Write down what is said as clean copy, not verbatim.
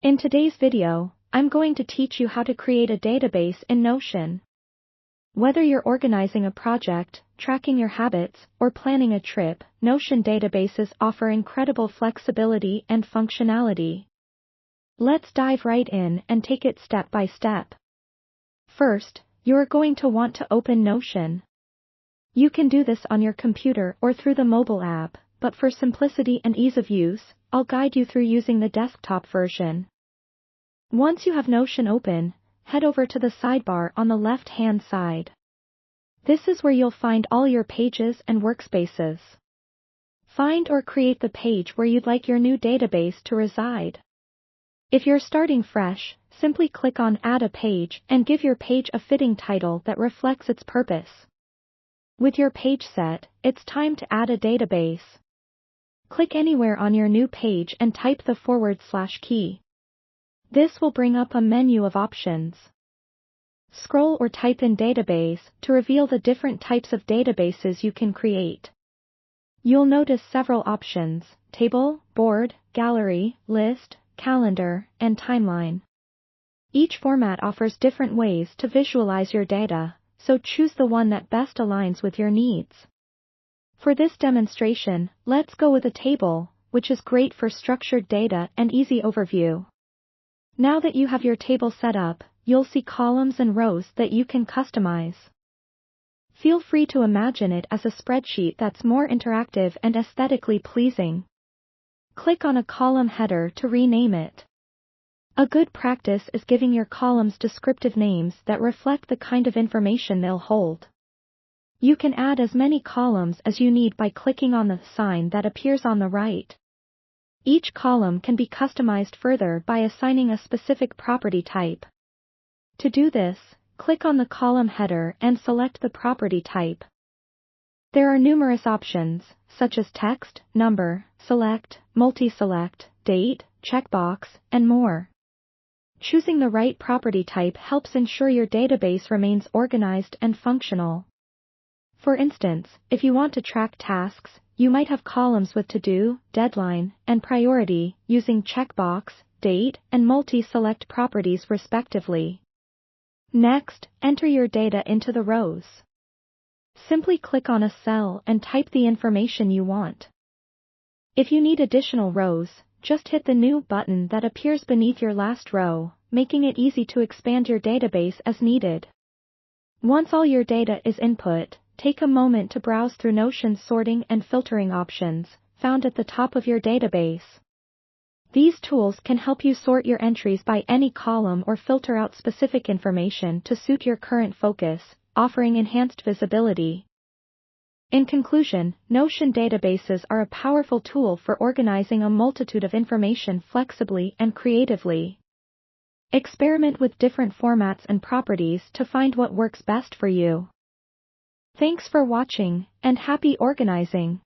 In today's video, I'm going to teach you how to create a database in Notion. Whether you're organizing a project, tracking your habits, or planning a trip, Notion databases offer incredible flexibility and functionality. Let's dive right in and take it step by step. First, you're going to want to open Notion. You can do this on your computer or through the mobile app, but for simplicity and ease of use, I'll guide you through using the desktop version. Once you have Notion open, head over to the sidebar on the left-hand side. This is where you'll find all your pages and workspaces. Find or create the page where you'd like your new database to reside. If you're starting fresh, simply click on Add a Page and give your page a fitting title that reflects its purpose. With your page set, it's time to add a database. Click anywhere on your new page and type the / key. This will bring up a menu of options. Scroll or type in Database to reveal the different types of databases you can create. You'll notice several options: Table, Board, Gallery, List, Calendar, and Timeline. Each format offers different ways to visualize your data, so choose the one that best aligns with your needs. For this demonstration, let's go with a table, which is great for structured data and easy overview. Now that you have your table set up, you'll see columns and rows that you can customize. Feel free to imagine it as a spreadsheet that's more interactive and aesthetically pleasing. Click on a column header to rename it. A good practice is giving your columns descriptive names that reflect the kind of information they'll hold. You can add as many columns as you need by clicking on the sign that appears on the right. Each column can be customized further by assigning a specific property type. To do this, click on the column header and select the property type. There are numerous options, such as text, number, select, multi-select, date, checkbox, and more. Choosing the right property type helps ensure your database remains organized and functional. For instance, if you want to track tasks, you might have columns with to-do, deadline, and priority, using checkbox, date, and multi-select properties respectively. Next, enter your data into the rows. Simply click on a cell and type the information you want. If you need additional rows, just hit the New button that appears beneath your last row, making it easy to expand your database as needed. Once all your data is input, take a moment to browse through Notion's sorting and filtering options, found at the top of your database. These tools can help you sort your entries by any column or filter out specific information to suit your current focus, offering enhanced visibility. In conclusion, Notion databases are a powerful tool for organizing a multitude of information flexibly and creatively. Experiment with different formats and properties to find what works best for you. Thanks for watching, and happy organizing!